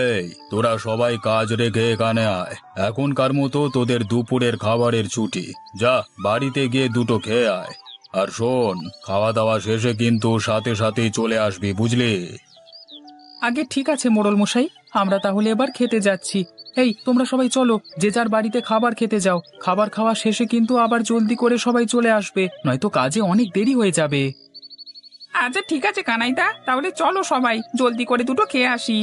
এই, তোরা সবাই কাজ রেখে এখানে আয়। এখনকার মতো তোদের দুপুরের খাবারের ছুটি। যা, বাড়িতে গিয়ে দুটো খেয়ে আয়। আর শোন, খাওয়া দাওয়া শেষে কিন্তু সাথে সাথেই চলে আসবি, বুঝলি? আগে ঠিক আছে মোড়ল মশাই, আমরা তাহলে এবার খেতে যাচ্ছি। এই তোমরা সবাই চলো, যে যার বাড়িতে খাবার খেতে যাও। খাবার খাওয়া শেষে কিন্তু আবার জলদি করে সবাই চলে আসবে, নয়তো কাজে অনেক দেরি হয়ে যাবে। আচ্ছা ঠিক আছে কানাইদা, তাহলে চলো সবাই জলদি করে দুটো খেয়ে আসি।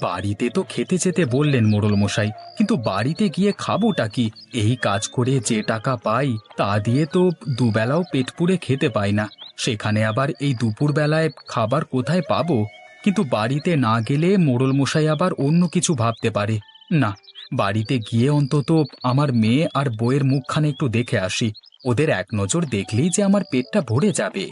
বাড়িতে তো খেতে যেতে বললেন মোড়ল মশাই, কিন্তু বাড়িতে গিয়ে খাবোটা কি? এই কাজ করে যে টাকা পাই তা দিয়ে তো দুবেলাও পেট পুড়ে খেতে পাই না। সেখানে আবার এই দুপুর বেলায় খাবার কোথায় পাবো? কিন্তু বাড়িতে না গেলে মোড়ল মশাই আবার অন্য কিছু ভাবতে পারে। না, বাড়িতে গিয়ে অন্তত আমার মেয়ে আর বউয়ের মুখখানে একটু দেখে আসি। ওদের এক নজর দেখলেই যে আমার পেটটা ভরে যাবে।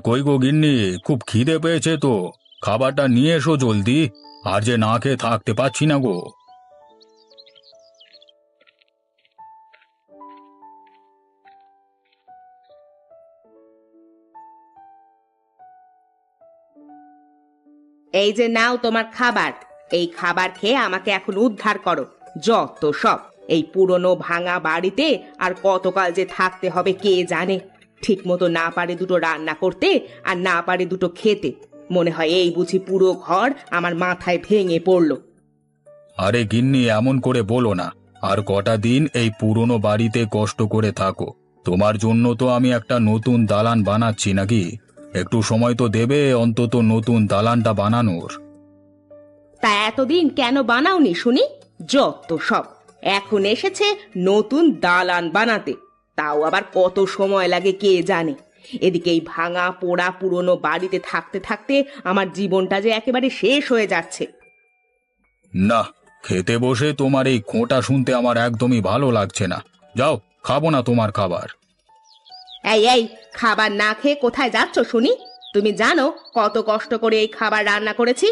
কই গো গিন্নি, খুব খিদে পেয়েছে তো। খাবারটা নিয়ে এসো জলদি। আর যে না খেয়ে থাকতে পারছি না গো। এই যে নাও তোমার খাবার। এই খাবার খেয়ে আমাকে এখন উদ্ধার করো। যত সব, এই পুরনো ভাঙা বাড়িতে আর কতকাল যে থাকতে হবে কে জানে। ঠিক মতো না পারে দুটো রান্না করতে, আর না পারে দুটো খেতে। মনে হয় এই বুঝি পুরো ঘর আমার মাথায় ভেঙে পড়লো। আরে গিন্নি, এমন করে বলো না। আর কটা দিন এই পুরনো বাড়িতে কষ্ট করে থাকো। তোমার জন্য তো আমি একটা নতুন দালান বানাচ্ছি নাকি। একটু সময় তো দেবে অন্তত নতুন দালানটা বানানোর। তা এতদিন কেন বানাওনি শুনি? যত সব, এখন এসেছে নতুন দালান বানাতে। তাও আবার কত সময় লাগে কে জানে। এদিকে এই ভাঙা পোড়া পুরনো বাড়িতে থাকতে থাকতে আমার জীবনটা যে একেবারে শেষ হয়ে যাচ্ছে। না, খেতে বসে তোমার এই খোঁটা শুনতে আমার একদমই ভালো লাগছে না। যাও, খাবো না তোমার খাবার। এই এই, খাবার না খেয়ে কোথায় যাচ্ছ শুনি? তুমি জানো কত কষ্ট করে এই খাবার রান্না করেছি?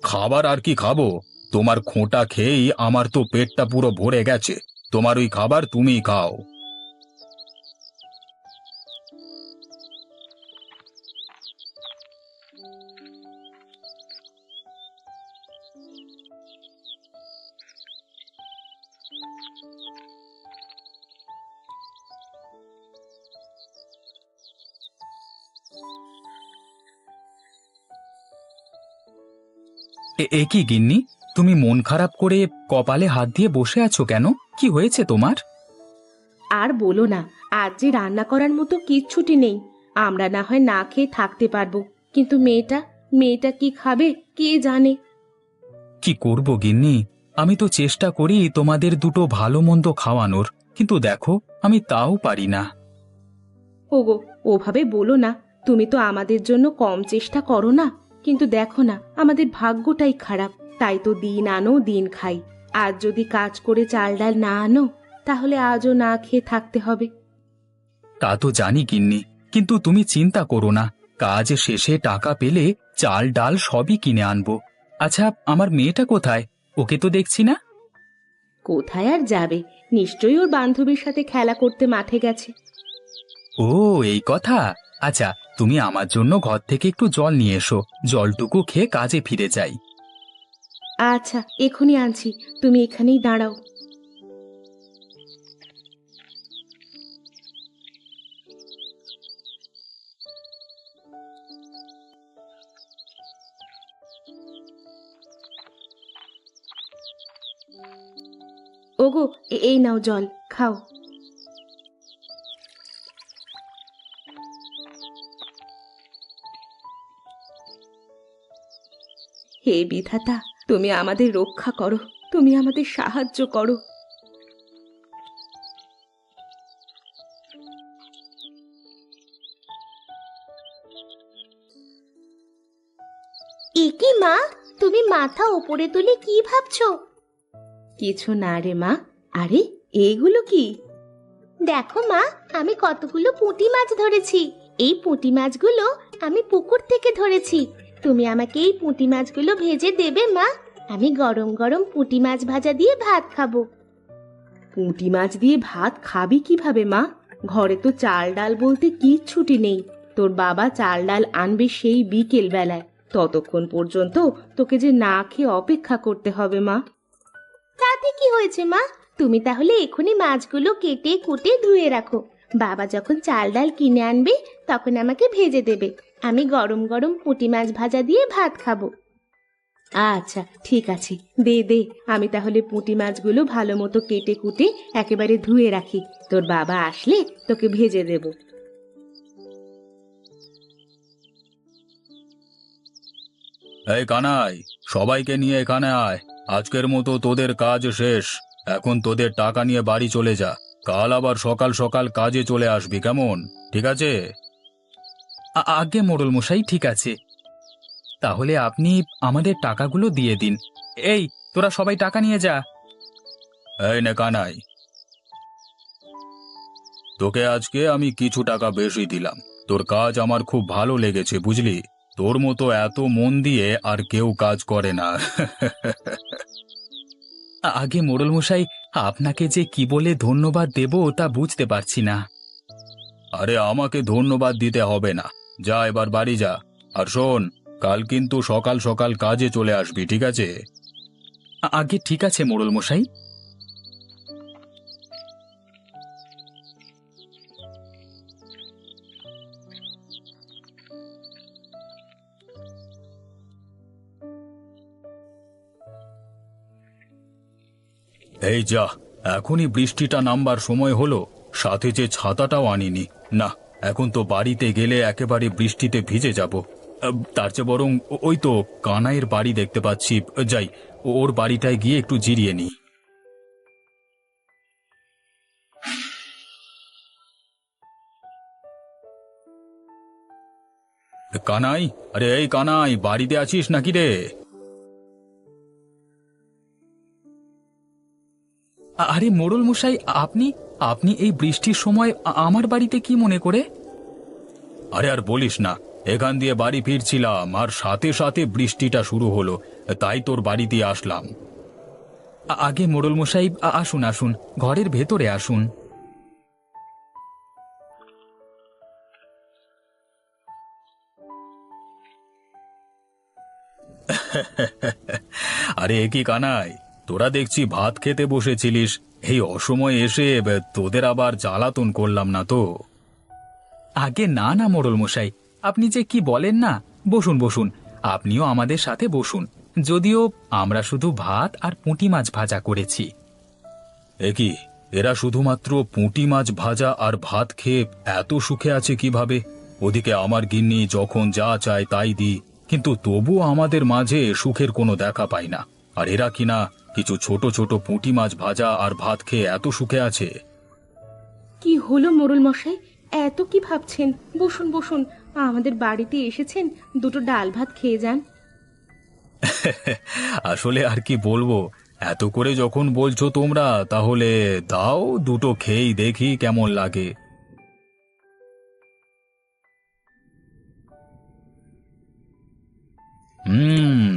খাবার আর কি খাবো? তোমার খোঁটা খেয়েই আমার তো পেটটা পুরো ভরে গেছে। তোমার ওই খাবার তুমিই খাও। এ কি গিন্নি, তুমি মন খারাপ করে কপালে হাত দিয়ে বসে আছো কেন? কি হয়েছে তোমার? আর বলো না, আজ যে রান্না করার মতো কিচ্ছুটি নেই। আমরা না হয় না খেয়ে থাকতে পারবো, কিন্তু মেয়েটা, মেয়েটা কি খাবে কে জানে। কি করব গিন্নি, আমি তো চেষ্টা করি তোমাদের দুটো ভালো মন্দ খাওয়ানোর, কিন্তু দেখো আমি তাও পারি না। ওগো, ওভাবে বলো না। তুমি তো আমাদের জন্য কম চেষ্টা করো না। কিন্তু দেখো না, আমাদের ভাগ্যটাই খারাপ। তাই তো দিন আনো দিন খাই। আজ যদি কাজ করে চাল ডাল না আনো, তাহলে আজও না খেয়ে থাকতে হবে। তা তো জানি গিন্নি, কিন্তু তুমি চিন্তা করো না, কাজ শেষে টাকা পেলে চাল ডাল সবই কিনে আনবো। আচ্ছা, আমার মেয়েটা কোথায়? ওকে তো দেখছি না। কোথায় আর যাবে? নিশ্চয়ই ওর বান্ধবীর সাথে খেলা করতে মাঠে গেছে। ও, এই কথা। আচ্ছা, তুমি আমার জন্য ঘর থেকে একটু জল নিয়ে এসো, জলটুকু খেয়ে কাজে ফিরে যাই। আচ্ছা, এখনই আনছি। তুমি এখানেই দাঁড়াও। ওগো, এই নাও জল, খাও। হে বিধাতা, তুমি আমাদের রক্ষা করো, তুমি আমাদের সাহায্য করো। একি মা, তুমি মাথা উপরে তুলে কি ভাবছো? কিছু না রে মা। আরে এগুলো কি? দেখো মা, আমি কতগুলো পুঁটি মাছ ধরেছি। এই পুঁটি মাছগুলো আমি পুকুর থেকে ধরেছি। তুমি আমাকে এই পুঁটি মাছগুলো ভেজে দেবে মা? আমি গরম গরম পুঁটি মাছ ভাজা দিয়ে ভাত খাবো। পুঁটি মাছ দিয়ে ভাত খাবি কিভাবে মা? ঘরে তো চাল ডাল বলতে কিচ্ছুটি নেই। তোর বাবা চাল ডাল আনবে সেই বিকেল বেলায়। ততক্ষণ পর্যন্ত তোকে যে না খেয়ে অপেক্ষা করতে হবে মা। তাতে কি হয়েছে মা? তুমি তাহলে এখনই মাছগুলো কেটে কুটে ধুয়ে রাখো। বাবা যখন চাল ডাল কিনে আনবে তখন আমাকে ভেজে দেবে। আমি গরম গরম পুঁটি মাছ ভাজা দিয়ে ভাত খাবো। আচ্ছা ঠিক আছে, দে দে, আমি তাহলে পুঁটি মাছগুলো ভালো মতো কেটে কুটে একেবারে ধুয়ে রাখি। তোর বাবা আসলে তোকে ভেজে দেব। এই কানাই, সবাইকে নিয়ে এখানে আয়। আজকের মতো তোদের কাজ শেষ। এখন তোদের টাকা নিয়ে বাড়ি চলে যা। কাল আবার সকাল সকাল কাজে চলে আসবি, কেমন? ঠিক আছে? আগে মোড়ল মশাই, ঠিক আছে। তাহলে আপনি আমাদের টাকাগুলো দিয়ে দিন। এই, তোরা সবাই টাকা নিয়ে যা। এই নে কানাই, তোকে আজকে আমি কিছু টাকা বেশি দিলাম। তোর কাজ আমার খুব ভালো লেগেছে, বুঝলি? তোর মতো এত মন দিয়ে আর কেউ কাজ করে না। আগে মোড়ল মশাই, আপনাকে যে কি বলে ধন্যবাদ দেব তা বুঝতে পারছি না। আরে আমাকে ধন্যবাদ দিতে হবে না। যা এবার বাড়ি যা। আর শোন, কাল কিন্তু সকাল সকাল কাজে চলে আসবি, ঠিক আছে? আগে ঠিক আছে মোড়ল মশাই। এই যা, এখনই বৃষ্টিটা নামবার সময় হলো, সাথে যে ছাতাটাও আনিনি। না, এখন তো বাড়িতে গেলে একেবারে বৃষ্টিতে ভিজে যাব। তার চেয়ে বরং ওই তো কানাইয়ের বাড়ি দেখতে পাচ্ছি, যাই ওর বাড়িটায় গিয়ে একটু জিরিয়ে নিই। কানাই, আরে এই কানাই, বাড়িতে আছিস নাকি রে? আরে মোড়ল মশাই, আপনি আপনি এই বৃষ্টির সময় আমার বাড়িতে কি মনে করে? আরে আর বলিস না, এখান দিয়ে বাড়ি ফিরছিলাম আর সাথে সাথে বৃষ্টিটা শুরু হলো, তাই তোর বাড়িতে আসলাম। আগে মোড়ল মশাই, আসুন আসুন, ঘরের ভেতরে আসুন। আরে এ কি কানাই, তোরা দেখছি ভাত খেতে বসেছিলিস, এই অসময়ে এসে তোদের আবার জ্বালাতন করলাম না তো? আগে না না মোড়ল মশাই, আপনি যে কি বলেন না। বসুন বসুন, আপনিও আমাদের সাথে বসুন। যদিও আমরা শুধু ভাত আর পুঁটি মাছ ভাজা করেছি। এ কি, এরা শুধুমাত্র পুঁটি মাছ ভাজা আর ভাত খেয়ে এত সুখে আছে কিভাবে? ওদিকে আমার গিন্নি যখন যা চায় তাই দিই, কিন্তু তবুও আমাদের মাঝে সুখের কোনো দেখা পাই না। আর এরা কিনা কিছু ছোট ছোট পুঁটি মাছ ভাজা আর ভাত খেয়ে এত সুখে আছে। কি হলো মোড়ল মশাই, এত কি ভাবছেন? বসুন বসুন, আমাদের বাড়িতে এসেছেন, দুটো ডাল ভাত খেয়ে যান। আসলে আর কি বলবো, এত করে যখন বলছো তোমরা, তাহলে দাও, দুটো খেয়েই দেখি কেমন লাগে। হুম,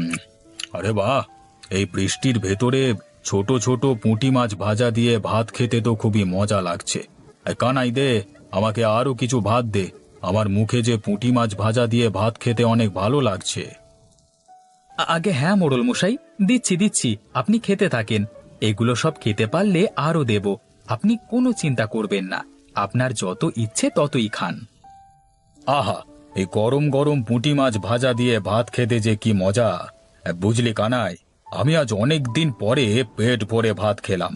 আরে বাহ, এই বৃষ্টির ভেতরে ছোট ছোট পুঁটি মাছ ভাজা দিয়ে ভাত খেতে তো খুবই মজা লাগছে। কানাই দে, আমাকে আরো কিছু ভাত দে। আমার মুখে যে পুঁটি মাছ ভাজা দিয়ে ভাত খেতে অনেক ভালো লাগছে। আগে হ্যাঁ মোড়ল মশাই, দিচ্ছি দিচ্ছি, আপনি খেতে থাকেন। এগুলো সব খেতে পারলে আরো দেব। আপনি কোনো চিন্তা করবেন না, আপনার যত ইচ্ছে ততই খান। আহা, এই গরম গরম পুঁটি মাছ ভাজা দিয়ে ভাত খেতে যে কি মজা! বুঝলি কানাই, আমি আজ অনেক দিন পরে পেট ভরে ভাত খেলাম।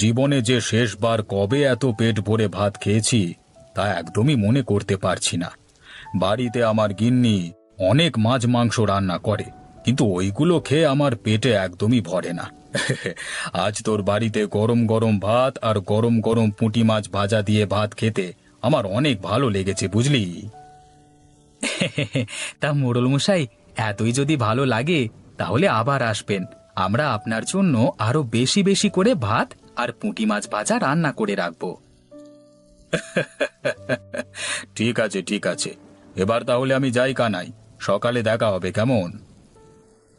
জীবনে যে শেষবার কবে এত পেট ভরে ভাত খেয়েছি তা একদমই মনে করতে পারছি না। বাড়িতে আমার গিন্নি অনেক মাছ মাংস রান্না করে, কিন্তু ওইগুলো খেয়ে আমার পেটে একদমই ভরে না। আজ তোর বাড়িতে গরম গরম ভাত আর গরম গরম পুঁটি মাছ ভাজা দিয়ে ভাত খেতে আমার অনেক ভালো লেগেছে, বুঝলি? তা মোড়ল মশাই, এতই যদি ভালো লাগে তাহলে আবার আসবেন। আমরা আপনার জন্য আরো বেশি বেশি করে ভাত আর পুঁটি মাছ ভাজা রান্না করে রাখবো। ঠিক আছে, ঠিক আছে। এবার তাহলে আমি যাই কানাই, সকালে দেখা হবে, কেমন?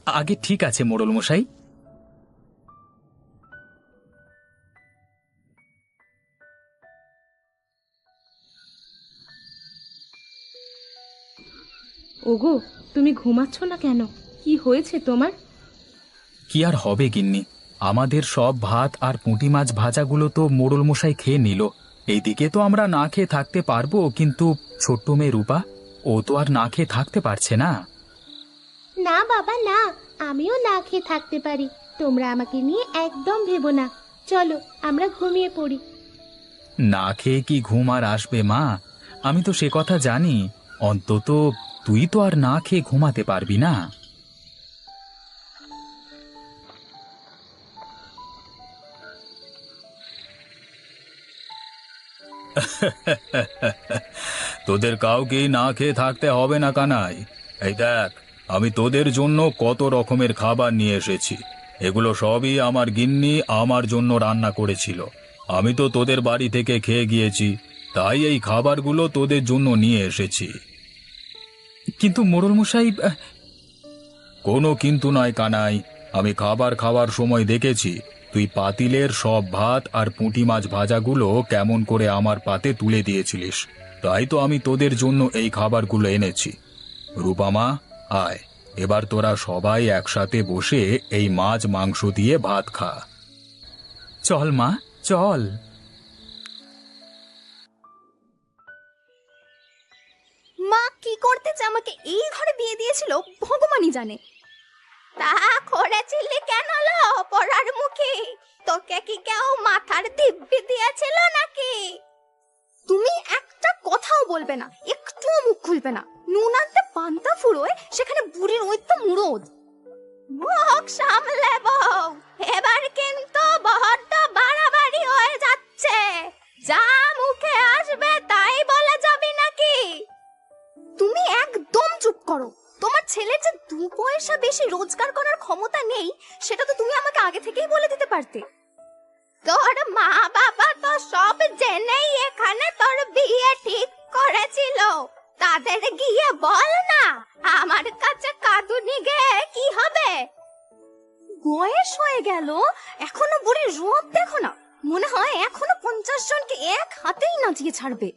আগে ঠিক আছে মোড়ল মশাই। ওগো, তুমি ঘুমাচ্ছ না কেন? কি হয়েছে তোমার? কি আর হবে গিন্নি, আমাদের সব ভাত আর পুঁটি মাছ ভাজাগুলো তো মোড়ল মশাই খেয়ে নিল। এইদিকে তো আমরা না খেয়ে থাকতে পারবো, কিন্তু ছোট্ট মেয়ে রূপা, ও তো আর না খেয়ে থাকতে পারছে না। না বাবা না, আমিও না খেয়ে থাকতে পারি। তোমরা আমাকে নিয়ে একদম ভেবো না। চলো আমরা ঘুমিয়ে পড়ি। না খেয়ে কি ঘুম আর আসবে মা? আমি তো সে কথা জানি, অন্তত তুই তো আর না খেয়ে ঘুমাতে পারবি না। তোদের কাউকেই না খেয়ে থাকতে হবে না কানাই। এই দেখ, আমি তোদের জন্য কত রকমের খাবার নিয়ে এসেছি। এগুলো সবই আমার গিন্নি আমার জন্য রান্না করেছিল। আমি তো তোদের বাড়ি থেকে খেয়ে গিয়েছি, তাই এই খাবারগুলো তোদের জন্য নিয়ে এসেছি। কিন্তু মোড়ল মশাই, কোনো কিন্তু নয় কানাই, আমি খাবার খাওয়ার সময় দেখেছি তুই পাতিলের সব ভাত আর পুঁটি মাছ ভাজাগুলো কেমন করে আমার পাতে তুলে দিয়েছিলিস, তাই তো আমি তোদের জন্য এই খাবারগুলো এনেছি। রূপামা, আয়, এবার তোরা সবাই একসাথে বসে এই মাছ মাংস দিয়ে ভাত খা। চল মা, চল। মা কি করতেছে আমাকে এই ঘরে বিয়ে দিয়েছিল ভগবানই জানে। তা করেছিলি কেন লো পড়ার মুখে? তোকে কি কেউ মাথার দিব্যি দিয়েছিল নাকি? তুমি একটা কথাও বলবে না, একটুও মুখ খুলবে না। নুন আনতে পান্তা ফুরোয়, সেখানে বুড়ির ওই তো মুরদ। মুখ সামলে বউ, এবার কিন্তু বড্ড বাড়াবাড়ি হয়ে যাচ্ছে। যা মুখে আসবে তাই বলে যাবি নাকি? তুমি একদম চুপ করো। তোমার ছেলের যে 2 পয়সা বেশি রোজগার করার ক্ষমতা নেই, সেটা তো তুমি আমাকে আগে থেকেই বলে দিতে পারতে। তোর মা বাবা তো সব জেনেই এখানে তোর বিয়ে ঠিক করেছিল। তাদের গিয়ে বল না, আমার কাছে কাঁদুনি গে কি হবে? বয়স হয়ে গেল, এখনো বুড়ির রূপ দেখো না। মনে হয় এখনো 50 জনকে এক হাতেই নাচিয়ে ছাড়বে।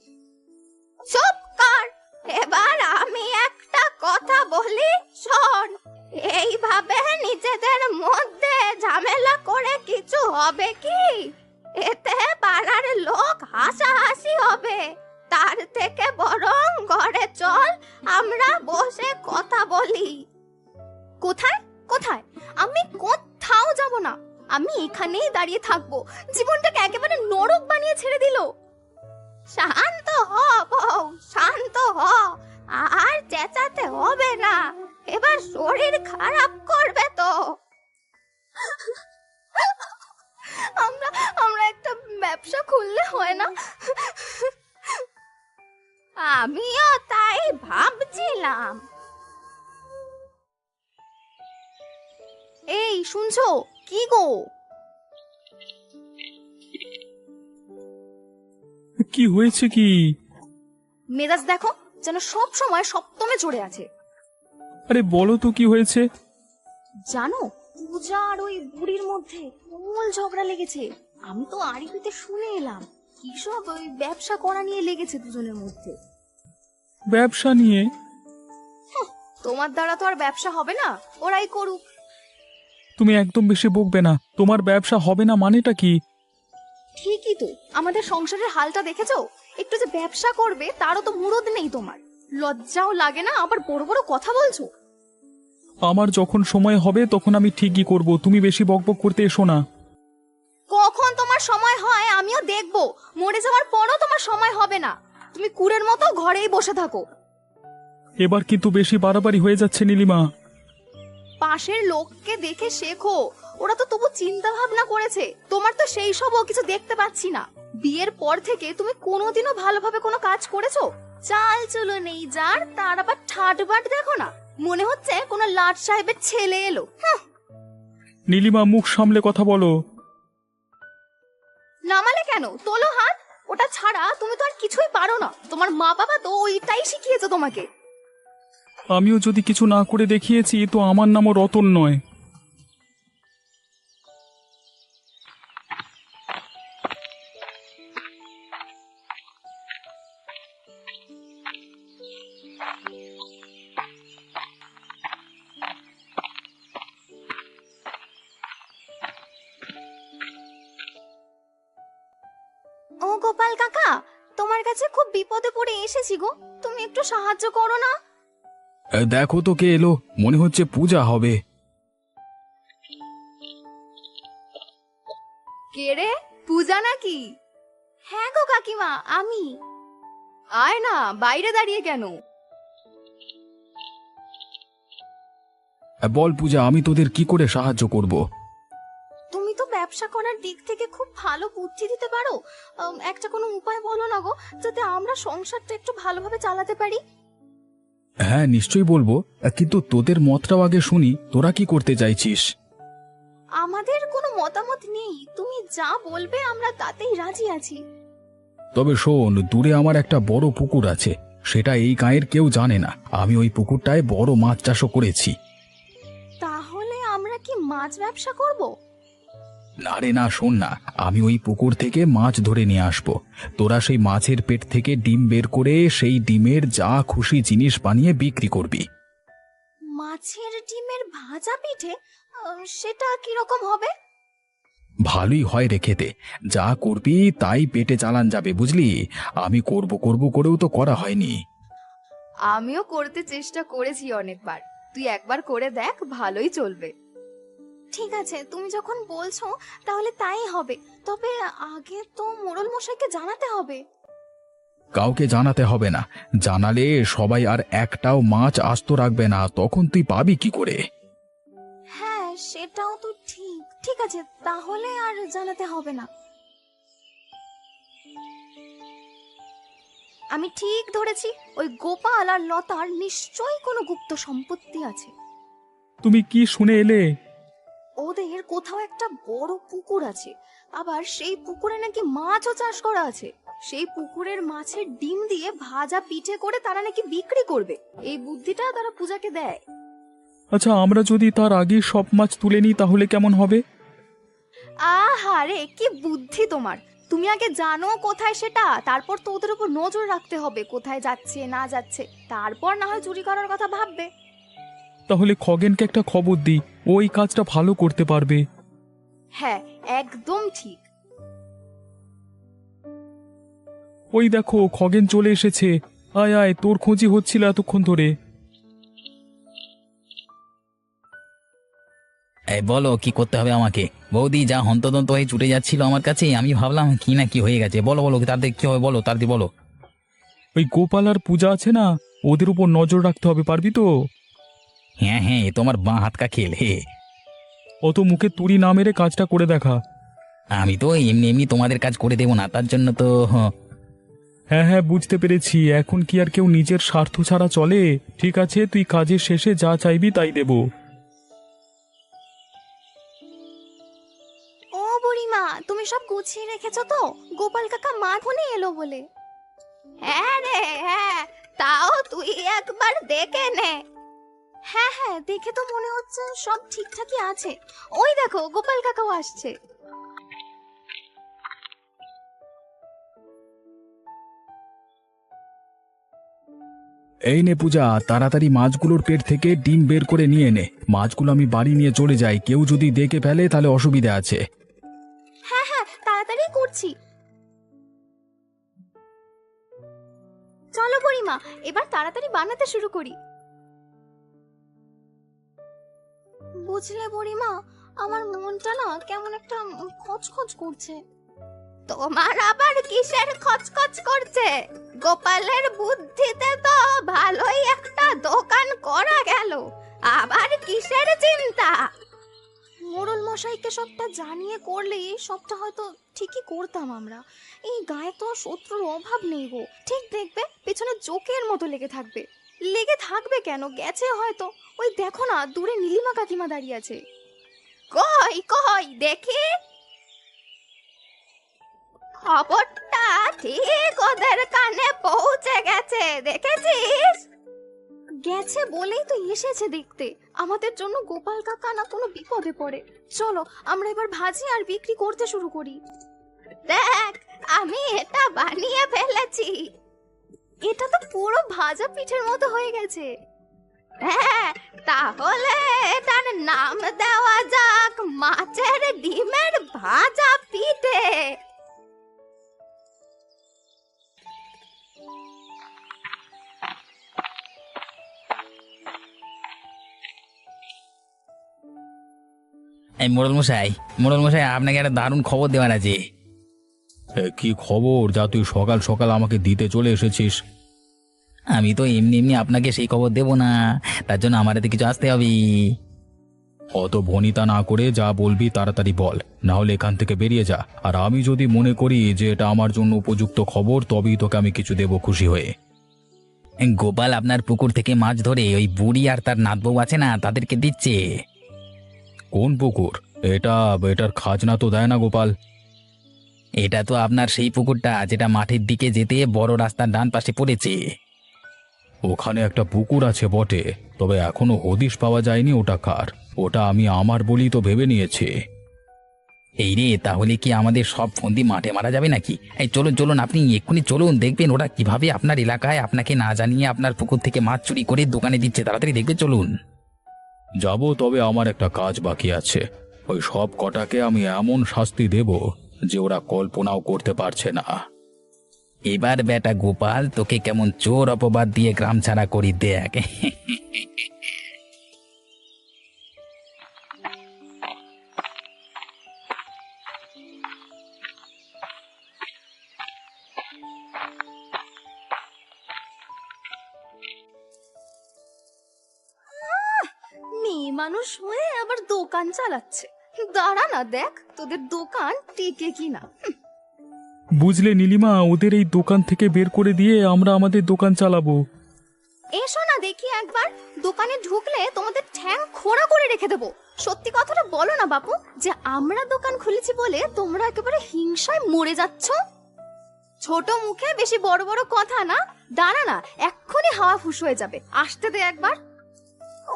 চুপ কর। এবার আমি একটা কথা বলি, শোন। এইভাবে নিজেদের মধ্যে ঝামেলা করে কিছু হবে কি? এতে পাড়ার লোক হাসাহাসি হবে। তার থেকে বরং ঘরে চল, আমরা বসে কথা বলি। কোথায় কোথায়? আমি কোথাও যাব না। আমি এখানেই দাঁড়িয়ে থাকবো। জীবনটাকে একেবারে নরক বানিয়ে ছেড়ে দিল। শান্ত হ বউ, শান্ত হ। আর চেঁচাতে হবে না, এবার শরীর খারাপ করবে তো। আমরা একটা ব্যবসা খুললে হয় না? আমিও তাই ভাবছিলাম। এই শুনছো? কি গো? কি হয়েছে কি? মেজাজ দেখো, যেন সব সময় সপ্তমে চড়ে আছে। আরে বলো তো কি হয়েছে? জানো, পূজা আর ওই বুড়ির মধ্যে তুমুল ঝগড়া লেগেছে। আমি তো আড়িপিতে শুনে এলাম। কি সব ওই ব্যবসা করা নিয়ে লেগেছে দুজনের মধ্যে। ব্যবসা নিয়ে? তোমার দ্বারা তো আর ব্যবসা হবে না, ওরাই করুক। তুমি একদম বেশি বকবে না। তোমার ব্যবসা হবে না মানেটা কি? ঠিকই তো, আমাদের সংসারের হালটা দেখেছো? একটু যে ব্যবসা করবে তারও তো মুরদ নেই তোমার। লজ্জাও লাগে না? আবার বড় বড় কথা বলছো। আমার যখন সময় হবে তখন আমি ঠিকই করব, তুমি বেশি বকবক করতে এসো না। কখন তোমার সময় হয় আমিও দেখবো। মরে যাওয়ার পরও তোমার সময় হবে না। তুমি কুড়ের মতো ঘরেই বসে থাকো। এবার কিন্তু বেশি বাড়াবাড়ি হয়ে যাচ্ছে নীলিমা। পাশের লোককে দেখে শেখো, ওরা তো তবু চিন্তা ভাবনা করেছে। তোমার তো সেই সবও কিছু দেখতে পাচ্ছি না। বিয়ের পর থেকে তুমি কোনোদিনও ভালোভাবে কোনো কাজ করেছো? চাল চলো নেই যার, তার আবার ঠাটবাট দেখো না, মনে হচ্ছে কোনো লাট সাহেবের ছেলে এলো। নীলিমা, মুখ সামলে কথা বলো। নামালে কেন? তোলো হাত। ওটা ছাড়া তুমি তো আর কিছুই পারো না। তোমার মা বাবা তো ওইটাই শিখিয়েছে তোমাকে। আমিও যদি কিছু না করে দেখিয়েছি তো আমার নামও রতন নয়। ও গোপাল কাকা, তোমার কাছে খুব বিপদে পড়ে এসেছি গো, তুমি একটু সাহায্য করো না। দেখো তো কে এলো, মনে হচ্ছে পূজা হবে। কে রে, পূজা নাকি? হ্যাঁ গো কাকিমা, আমি। আয় না, বাইরে দাঁড়িয়ে কেন? বল পূজা, আমি তোদের কি করে সাহায্য করব? তুমি তো ব্যবসা করার দিক থেকে খুব ভালো বুদ্ধি দিতে পারো। একটা কোনো উপায় বলো না গো, যাতে আমরা সংসারটা একটু ভালোভাবে চালাতে পারি। হ্যাঁ নিশ্চয়ই বলবো, কিন্তু তোদের মতটাও আগে শুনি। তোরা কি করতে চাইছিস? আমাদের কোনো মতামত নেই, তুমি যা বলবে আমরা তাতেই রাজি আছি। তবে শোন, দূরে আমার একটা বড় পুকুর আছে, সেটা এই গাঁয়ের কেউ জানে না। আমি ওই পুকুরটায় বড় মাছ চাষও করেছি। তাহলে আমরা কি মাছ ব্যবসা করব? না রে না, শোন না, আমি ওই পুকুর থেকে মাছ ধরে নিয়ে আসবো। তোরা সেই মাছের পেট থেকে ডিম বের করে সেই ডিমের যা খুশি জিনিস বানিয়ে বিক্রি করবি। মাছের ডিমের ভাজা পিঠে? সেটা কিরকম হবে? ভালোই হয় রে খেতে। যা করবি তাই পেটে চালান যাবে, বুঝলি। আমি করব করব করেও তো করা হয়নি। আমিও করতে চেষ্টা করেছি অনেকবার, তুই একবার করে দেখ, ভালোই চলবে। ঠিক আছে, তুমি যখন বলছো তাহলে তাই হবে। তবে আগে তো মোড়ল মশাইকে জানাতে হবে। কাউকে জানাতে হবে না, জানালে সবাই আর একটাও মাছ আস্ত রাখবে না, তখন তুই পাবি কি করে? হ্যাঁ সেটাও তো ঠিক। ঠিক আছে, তাহলে আর জানাতে হবে না। আমি ঠিক ধরেছি, ওই গোপাল আর লতার নিশ্চয়ই কোনো গুপ্ত সম্পত্তি আছে। তুমি কি শুনে এলে? ওদের কোথাও একটা বড় পুকুর আছে, আবার সেই পুকুরে নাকি মাছও চাষ করা আছে। সেই পুকুরের মাছের ডিম দিয়ে ভাজা পিঠে করে তারা নাকি বিক্রি করবে। এই বুদ্ধিটা তারা পূজাকে দেয়। আচ্ছা, আমরা যদি তার আগে সব মাছ তুলে নিই তাহলে কেমন হবে? আহারে, কি বুদ্ধি তোমার! তুমি আগে জানো কোথায় সেটা, তারপর তো ওদের উপর নজর রাখতে হবে, কোথায় যাচ্ছে না যাচ্ছে, তারপর না হয় চুরি করার কথা ভাববে। তাহলে খগেনকে একটা খবর দিই, ওই কাজটা ভালো করতে পারবে। হ্যাঁ একদম ঠিক। ওই দেখো, খগেন চলে এসেছে। আয় আয়, তোর খোঁজি হচ্ছিল এতক্ষণ ধরে। এই বলো, কি করতে হবে আমাকে? বৌদি যা হন্তদন্ত হয়ে ছুটে যাচ্ছিল আমার কাছে, আমি ভাবলাম কি না কি হয়ে গেছে। বলো বলো, তাদের কি হবে বলো, তাদের বলো। ওই গোপাল আর পূজা আছে না, ওদের উপর নজর রাখতে হবে, পারবি তো? হ্যাঁ হ্যাঁ, তোমার বাঁ হাত কা খেল হে। অত মুখে তুড়ি না মেরে কাজটা করে দেখা। আমি তো এমনি এমনি তোমাদের কাজ করে দেবো না, তার জন্য তো হ্যাঁ হ্যাঁ, বুঝতে পেরেছি। এখন কি আর কেউ নিজের স্বার্থ ছাড়া চলে? ঠিক আছে, তুই কাজের শেষে যা চাইবি তাই দেব। ও বুড়িমা, তুমি সব গুছিয়ে রেখেছো তো? গোপাল কাকা মা ফোনে এলো বলে। হ্যাঁ রে হ্যাঁ, তাও তুই একবার দেখে নে। হ্যাঁ হ্যাঁ, দেখে তো মনে হচ্ছে সব ঠিকঠাকই আছে। ওই দেখো, গোপাল কাকাও আসছে। এই নে পূজা, তাড়াতাড়ি মাছগুলোর পেট থেকে ডিম বের করে নিয়ে নে। মাছগুলো আমি বাড়ি নিয়ে চলে যাই, কেউ যদি দেখে ফেলে তাহলে অসুবিধা আছে। হ্যাঁ হ্যাঁ, তাড়াতাড়ি করছি। চলো বুড়িমা, এবার তাড়াতাড়ি বানাতে শুরু করি। বুঝলে বুড়িমা, আমার মনটা না কেমন একটা খচখচ করছে। তোমার আবার কিসের খচখচ করছে? গোপালের বুদ্ধিতে তো ভালোই একটা দোকান করা গেল, আবার কি কিসের চিন্তা? মোড়ল মশাইকে সবটা জানিয়ে করলে সবটা হয়তো ঠিকই করতাম আমরা। এই গায়ে তো শত্রুর অভাব নেই গো। ঠিক দেখবে পেছনে জোকের মতো লেগে থাকবে। লেগে থাকবে কেন, গেছে হয়তো। ওই দেখো না, দূরে নীলিমা কাকিমা দাঁড়িয়ে আছে। কই কই দেখি। খবরটা ঠিক ওদের কানে পৌঁছে গেছে, দেখেছিস? গেছে বলেই তো এসেছে দেখতে। আমাদের জন্য গোপাল কাকা না কোনো বিপদে পড়ে। চলো আমরা এবার ভাজি আর বিক্রি করতে শুরু করি। দেখ, আমি এটা বানিয়ে ফেলেছি। এটা তো পুরো ভাজা পিঠের মতো হয়ে গেছে। হ্যাঁ, তাহলে এটার নাম দেওয়া যাক মাছের ডিমের ভাজা পিঠে। এই মোড়ল মশাই, মোড়ল মশাই, আপনাকে একটা দারুণ খবর দেওয়ার আছে। কি খবর যা তুই সকাল সকাল আমাকে দিতে চলে এসেছিস? আমি তো এমনি এমনি আপনাকে সেই খবর দেবো না, তার জন্য আমার হাতে কিছু আসতে হবে। অত ভনিতা না করে যা বলবি তাড়াতাড়ি বল, না হলে এখান থেকে বেরিয়ে যা। আর আমি যদি মনে করি যে এটা আমার জন্য উপযুক্ত খবর, তবেই তোকে আমি কিছু দেব খুশি হয়ে। গোপাল আপনার পুকুর থেকে মাছ ধরে ওই বুড়ি আর তার নাতবউ আছে না, তাদেরকে দিচ্ছে। কোন পুকুর? এটার খাজনা তো দেয় না গোপাল। এটা তো আপনার সেই পুকুরটা যেটা মাঠের দিকে যেতে বড় রাস্তার ডান পাশে পড়েছে। ওখানে একটা পুকুর আছে বটে, তবে এখনো হদিশ পাওয়া যায়নি ওটা কার। ওটা আমি আমার বলি তো ভেবে নিয়েছি। এই রে, তাহলে কি আমাদের সব ফন্দি মাঠে মারা যাবে নাকি? এই চলুন চলুন, আপনি এক্ষুনি চলুন, দেখবেন ওরা কিভাবে আপনার এলাকায় আপনাকে না জানিয়ে আপনার পুকুর থেকে মাছ চুরি করে দোকানে দিচ্ছে। তাড়াতাড়ি দেখবে, চলুন। যাব, তবে আমার একটা কাজ বাকি আছে। ওই সব কটাকে আমি এমন শাস্তি দেব যে ওরা কল্পনাও করতে পারছে না। এবার বেটা গোপাল, তোকে কেমন চোর অপবাদ দিয়ে গ্রাম ছাড়া করি দেখ। মেয়ে মানুষ হয়ে আবার দোকান চালাচ্ছে। দাঁড়া না, দেখ তোদের দোকান টিকে কিনা। বুঝলে নীলিমা, ওদের এই দোকান থেকে বের করে দিয়ে আমরা আমাদের দোকান চালাবো। এসো না দেখি একবার। দোকানে ঢুকলে তোমাদের ঠ্যাং খোঁড়া করে রেখে দেবো। সত্যি কথাটা বলো না বাপু, যে আমরা দোকান খুলেছি বলে তোমরা একেবারে হিংসায় মরে যাচ্ছ। ছোট মুখে বেশি বড় বড় কথা না। দাঁড়া না, এক্ষুনি হাওয়া ফুস হয়ে যাবে। আসতে দে একবার।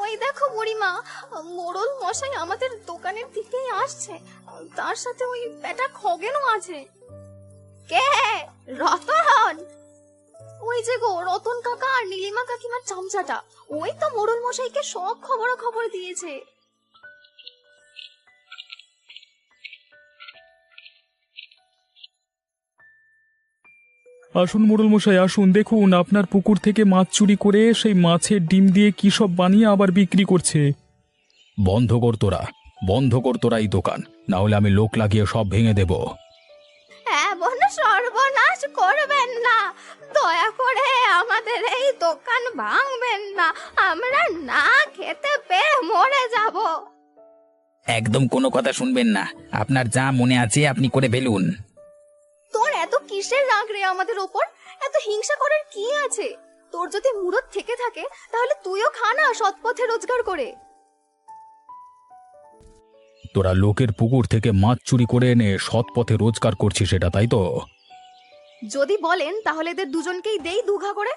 ওই দেখো বুড়িমা, মোড়ল মশাই আমাদের দোকানের দিকেই আসছে। তার সাথে ওই বেটা খগেনও আছে। কে? রতন? ওই যে গো, রতন কাকা আর নীলিমা কাকিমার চামচাটা। ওই তো মোড়ল মশাইকে সব খবর দিয়েছে। আসুন মোড়ল মশাই, আসুন, দেখুন আপনার পুকুর থেকে মাছ চুরি করে সেই মাছের ডিম দিয়ে কি সব বানিয়ে আবার বিক্রি করছে। বন্ধ কর তোরা, বন্ধ কর তোরা এই দোকান, না হলে আমি লোক লাগিয়ে সব ভেঙে দেব। এমন সর্বনাশ করবেন না, দয়া করে আমাদের এই দোকান ভাঙবেন না। আমরা না খেতে পেয়ে মরে যাব। একদম কোনো কথা শুনবেন না, আপনার যা মনে আছে আপনি করে ফেলুন। তোর এত কিসের রাগ রে আমাদের ওপর? এত হিংসা করার কি আছে? তোর যদি মুরত থেকে থাকে তাহলে তুইও খা না সৎ পথে রোজগার করে। তোরা লোকের পুকুর থেকে মাছ চুরি করে এনে সৎ পথে রোজগার করছিস, সেটা তাই তো? যদি বলেন তাহলে এদের দুজনকেই দেই দুঘা করে।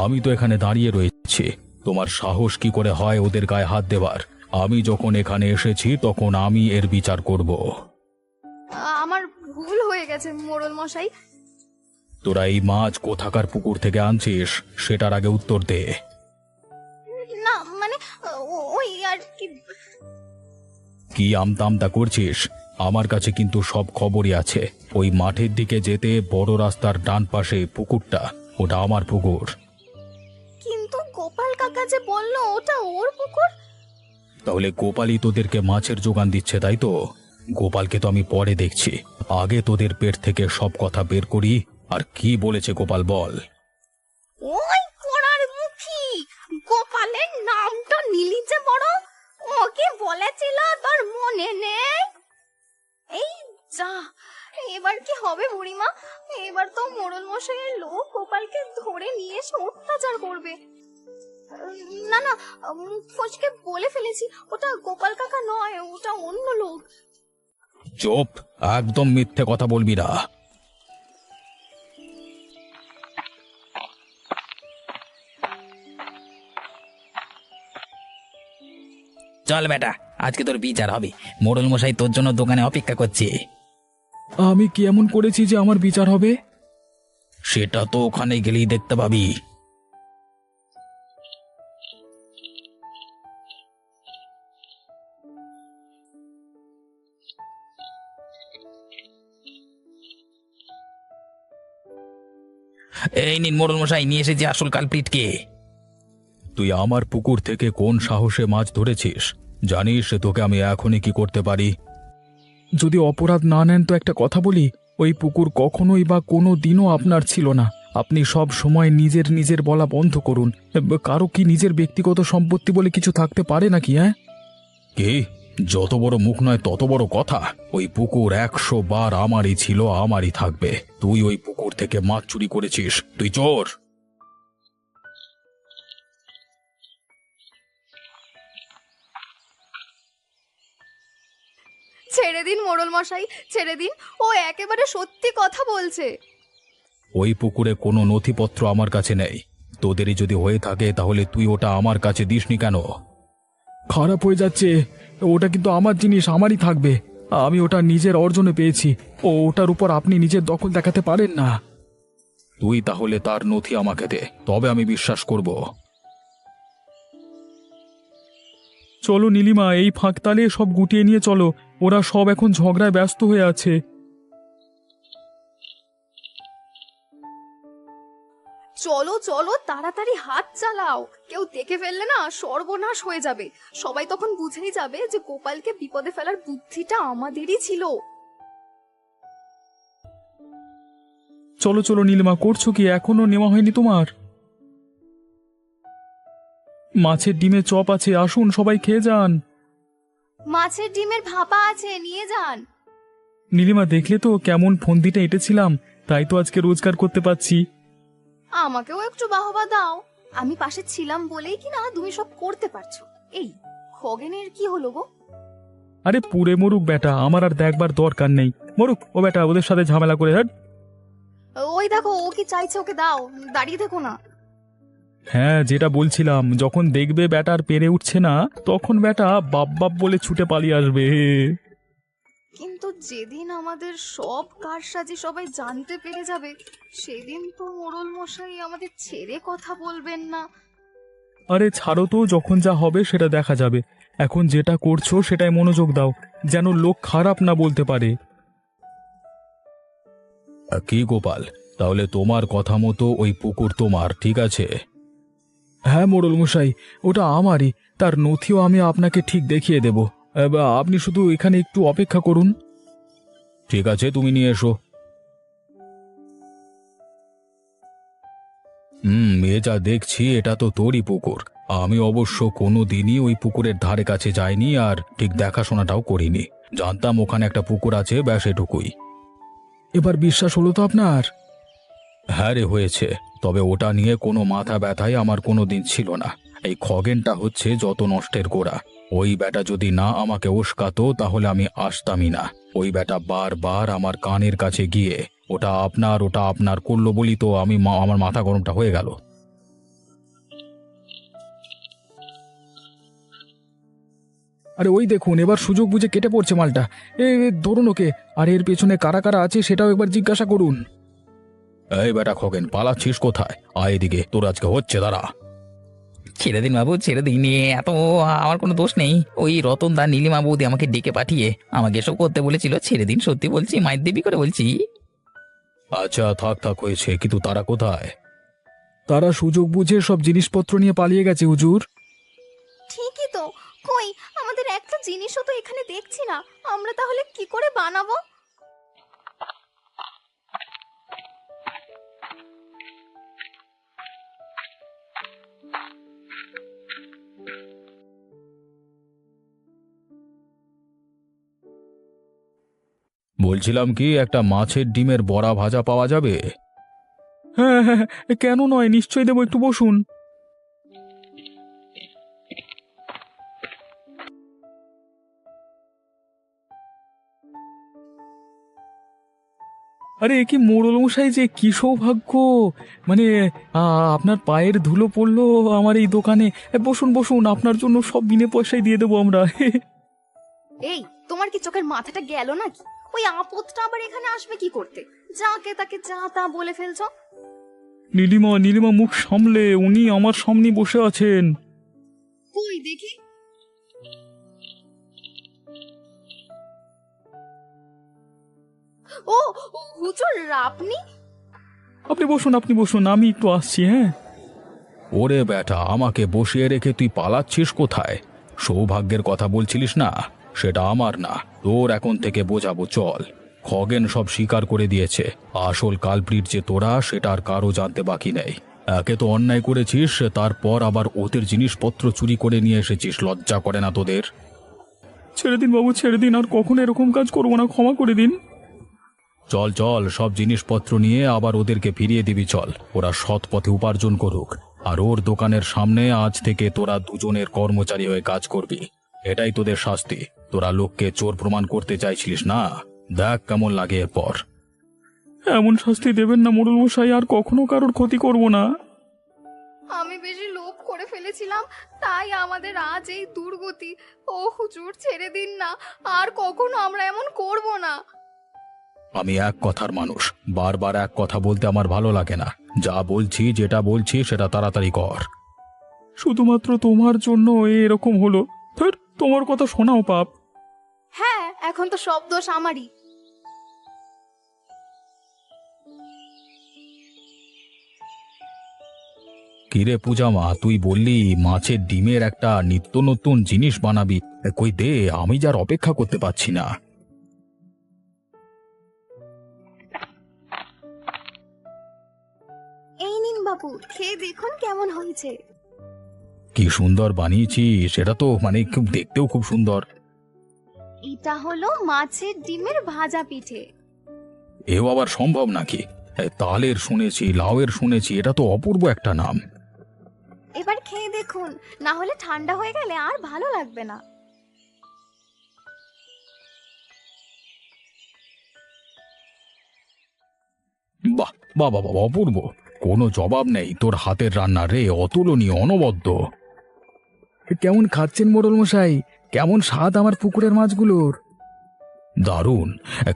আমি তো এখানে দাঁড়িয়ে রয়েছি, তোমার সাহস কি করে হয় ওদের গায়ে হাত দেবার? আমি যখন এখানে এসেছি তখন আমি এর বিচার করব। আমার ভুল হয়ে গেছে মোড়ল মশাই। তোরা এই মাছ কোথাকার পুকুর থেকে আনছিস সেটার আগে উত্তর দে। না মানে ওই আর কি। কি আমতা করছিস? আমার কাছে কিন্তু সব খবরই আছে। ওই মাঠের দিকে যেতে বড় রাস্তার ডান পাশে পুকুরটা, ওটা আমার পুকুর। কিন্তু গোপাল কাকা যে বললো ওটা ওর পুকুর। তাহলে গোপালই তোদেরকে মাছের যোগান দিচ্ছে, তাই তো? গোপালকে তো আমি পরে দেখছি, আগে তোদের পেট থেকে সব কথা বের করি। আর কি বলেছে গোপাল বল? ওই কোড়ার মুখী গোপালের নামটা নিলি যে বড় বুড়িমা, এবার তো মোড়ল মশাইয়ের লোক গোপালকে ধরে নিয়ে এসে অত্যাচার করবে। না না, মুখ ফসকে বলে ফেলেছি, ওটা গোপাল কাকা নয়, ওটা অন্য লোক। চুপ, একদম মিথ্যে কথা বলবি না। চল বেটা, আজকে তোর বিচার হবে। মোড়ল মশাই তোর জন্য দোকানে অপেক্ষা করছে। আমি কি এমন করেছি যে আমার বিচার হবে? সেটা তো ওখানে গেলেই দেখতে পাবি। এই নিন মোড়ল মশাই, নিয়ে এসেছি আসল কালপ্রিটকে। তুই আমার পুকুর থেকে কোন সাহসে মাছ ধরেছিস? জানিস তোকে আমি এখনই কি করতে পারি? যদি অপরাধ না নেন তো একটা কথা বলি, ওই পুকুর কখনোই বা কোনো দিনও আপনার ছিল না। আপনি সব সময় নিজের নিজের বলা বন্ধ করুন। কারো কি নিজের ব্যক্তিগত সম্পত্তি বলে কিছু থাকতে পারে নাকি? হ্যাঁ, কি? যত বড় মুখ নয় তত বড় কথা। ওই পুকুর 100 বার আমারই ছিল, আমারই থাকবে। তুই ওই পুকুর থেকে মাছ চুরি করেছিস, তুই চোর। ছেড়ে দিন মোড়ল মশাই, ছেড়ে দিন, ও একেবারে সত্যি কথা বলছে। ওই পুকুরে কোনো নথিপত্র আমার কাছে নেই। তোদেরই যদি হয়ে থাকে তাহলে তুই ওটা আমার কাছে দিসনি কেন? খারাপ হয়ে যাচ্ছে। ওটা কিন্তু আমার জিনিস, আমারই থাকবে। আমি ওটা নিজের অর্জনে পেয়েছি। ওটার উপর আপনি নিজের দখল দেখাতে পারেন না। তুই তাহলে তার নথি আমাকে দে, তবে আমি বিশ্বাস করব। চলো নীলিমা, এই ফাঁকতালে সব গুটিয়ে নিয়ে চলো। ওরা সব এখন ঝগড়ায় ব্যস্ত হয়ে আছে। চলো চলো, তাড়াতাড়ি হাত চালাও, কেউ দেখে ফেললে না সর্বনাশ হয়ে যাবে। সবাই তখন বুঝেই যাবে যে গোপালকে বিপদে ফেলার বুদ্ধিটা আমাদেরই ছিল। চলো চলো নীলিমা, করছো কি? এখনো নেওয়া হয়নি তোমার? মাছের ডিমে চপ আছে, আসুন সবাই খেয়ে যান। মাছের ডিমের ভাপা আছে, নিয়ে যান। নীলিমা, দেখলে তো কেমন ফন্দিটা এঁটেছিলাম? তাই তো আজকে রোজগার করতে পারছি। আমাকেও একটু বাহবা দাও, আমি পাশে ছিলাম বলেই কি না তুমি সব করতে পারছো। এই খগেনের কি হলো গো? আরে পুড়ে মরুক বেটা, আমার আর দেখবার দরকার নেই। মরুক ও বেটা, ওদের সাথে ঝামেলা করে। হ্যাঁ ওই দেখো, ও কি চাইছে, ওকে দাও, দাঁড়িয়ে থেকো না। হ্যাঁ, যেটা বলছিলাম, যখন দেখবে ব্যাটার পেরে উঠছে না, তখন ব্যাটা বাপ বাপ বলে ছুটে পালিয়ে আসবে। কিন্তু যেদিন আমাদের সব কারসাজি সবাই জানতে পেরে যাবে, সেদিন তো মোড়ল মশাই আমাদের ছেড়ে কথা বলবেন না। আরে ছাড়ো তো, যখন যা হবে সেটা দেখা যাবে। এখন যেটা করছো সেটাই মনোযোগ দাও, যেন লোক খারাপ না বলতে পারে। কি গোপাল, তাহলে তোমার কথা মতো ওই পুকুর তোমার, ঠিক আছে? হ্যাঁ মোড়ল মশাই, ওটা আমারই। তার নথিও আমি আপনাকে ঠিক দেখিয়ে দেব। আপনি শুধু এখানে একটু অপেক্ষা করুন। ঠিক আছে, তুমি নিয়ে এসো। এ যা দেখছি এটা তো তোরই পুকুর। আমি অবশ্য কোনো দিনই ওই পুকুরের ধারে কাছে যাইনি, আর ঠিক দেখাশোনাটাও করিনি। জানতাম ওখানে একটা পুকুর আছে, ব্যাস এটুকুই। এবার বিশ্বাস হলো তো আপনার? হ্যাঁ রে, হয়েছে। তবে ওটা নিয়ে কোনো মাথা ব্যথাই আমার কোনো দিন ছিল না। এই খগেনটা হচ্ছে যত নষ্টের গোড়া। ওই বেটা যদি না আমাকে উস্কাতো তাহলে আমি আসতামই না। ওই বেটা বারবার আমার কানের কাছে গিয়ে ওটা আপনার করলো বলি তো আমার মাথা গরমটা হয়ে গেল। আরে ওই দেখুন, এবার সুযোগ বুঝে কেটে পড়ছে মালটা। ধরুন ওকে। আর এর পেছনে কারা কারা আছে সেটাও একবার জিজ্ঞাসা করুন। এই বেটা খগেন, পালাচ্ছিস কোথায়? আয় এদিকে, তোর আজকে হচ্ছে, দাঁড়া। ছেড়ে দিন বাবু, ছেড়ে দিন। এত আমার কোনো দোষ নেই। ওই রতন দা নীলিমা বৌদি আমাকে ডেকে পাঠিয়ে আমাকে এসব করতে বলেছিল। ছেড়ে দিন, সত্যি বলছি, মায়ের দেবী করে বলছি। আচ্ছা থাক থাক, হয়েছে, কিন্তু তারা কোথায়? তারা সুযোগ বুঝে সব জিনিসপত্র নিয়ে পালিয়ে গেছে হুজুর। ঠিকই তো, কই আমাদের একটা জিনিসও তো এখানে দেখছি না, আমরা তাহলে কি করে বানাবো? বলছিলাম কি একটা মাছের ডিমের বড়া ভাজা পাওয়া যাবে? হ্যাঁ হ্যাঁ হ্যাঁ, কেন নয়, নিশ্চয়ই দেবো, একটু বসুন। আরে এ কি মোড়ল মশাই, যে কি সৌভাগ্য! মানে আপনার পায়ের ধুলো পড়লো আমার এই দোকানে। বসুন বসুন, আপনার জন্য সব বিনে পয়সায় দিয়ে দেবো আমরা। এই, তোমার কি চোখের মাথাটা গেল নাকি? ওই আপদটা আবার এখানে আসবে কি করতে? যাকে তাকে যা তা বলে ফেলছো। নীলিমা, নীলিমা, মুখ সামলে, উনি আমার সামনে বসে আছেন। কই দেখি। ও ও, হুজুর আপনি? আপনি বসুন, আপনি বসুন, আমি একটু আসছি। হ্যাঁ, ওরে বেটা, আমাকে বসিয়ে রেখে তুই পালাচ্ছিস কোথায়? সৌভাগ্যের কথা বলছিলিস না, সেটা আমার না, তোর এখন থেকে বোঝাবো। চল, খগেন সব স্বীকার করে দিয়েছে। আসল কালপ্রিট যে তোরা, সেটা আর কারো জানতে বাকি নেই। একে তো অন্যায় করেছিস, তারপর আবার ওদের জিনিসপত্র চুরি করে নিয়ে এসেছিস। লজ্জা করে না তোদের? ছেড়ে দিন বাবু, ছেড়ে দিন, আর কখনো এরকম কাজ করবো না, ক্ষমা করে দিন। চল চল, সব জিনিসপত্র নিয়ে আবার ওদেরকে ফিরিয়ে দিবি। চল, ওরা সৎ পথে উপার্জন করুক, আর ওর দোকানের সামনে আজ থেকে তোরা দুজনের কর্মচারী হয়ে কাজ করবি। এটাই তোদের শাস্তি। তোরা লোককে চোর প্রমাণ করতে চাইছিলিস না, দেখ কেমন লাগে এরপর। এমন শাস্তি দেবেন না মোড়ল মশাই, আর কখনো কারোর ক্ষতি করব না। আমি বেশি লোভ করে ফেলেছিলাম, তাই আমাদের আজ এই দুর্গতি। ও হুজুর, ছেড়ে দিন না, আর কখনো আমরা এমন করব না। আমি এক কথার মানুষ, বারবার এক কথা বলতে আমার ভালো লাগে না। যা বলছি, যেটা বলছি সেটা তাড়াতাড়ি কর। শুধুমাত্র তোমার জন্য এরকম হলো। ফের তোমার কথা শোনাও পাপ। হ্যাঁ, এখন তো সব দোষ আমারই। কিরে পূজামা, তুই বললি মাছের ডিমের একটা নিত্য নতুন জিনিস বানাবি। কই দে, আমি যার অপেক্ষা করতে পারছি না। এই নিন বাবু, খেয়ে দেখুন কেমন হয়েছে। কি সুন্দর বানিয়েছি, সেটা তো মানে খুব দেখতেও খুব সুন্দর। এটা হলো মাছের ডিমের ভাজা পিঠে। এও আবার সম্ভব নাকি? তালের শুনেছি, লাউয়ের শুনেছি, এটা তো অপূর্ব একটা নাম। এবার খেয়ে দেখুন, না হলে ঠান্ডা হয়ে গেলে আর ভালো লাগবে না। বাহ বাহ বাহ, অপূর্ব! কোনো জবাব নেই তোর হাতের রান্না রে, অতুলনীয়, অনবদ্য। কেমন খাচ্ছেন মোড়ল মশাই? কেমন স্বাদ আমার পুকুরের মাছগুলোর? দারুণ!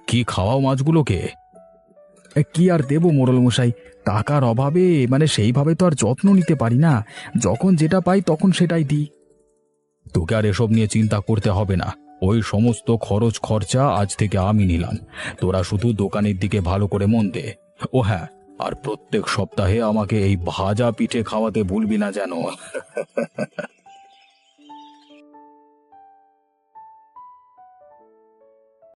কি খাওয়াও মাছগুলোকে? কি আর দেবো মোড়ল মশাই, টাকার অভাবে মানে সেইভাবে তো আর যত্ন নিতে পারি না। যখন যেটা পাই তখন সেটাই দিই। তোকে আর এসব নিয়ে চিন্তা করতে হবে না। ওই সমস্ত খরচ খরচা আজ থেকে আমি নিলাম। তোরা শুধু দোকানের দিকে ভালো করে মন দে। ও হ্যাঁ, আর প্রত্যেক সপ্তাহে আমাকে এই ভাজা পিঠে খাওয়াতে ভুলবি না যেন।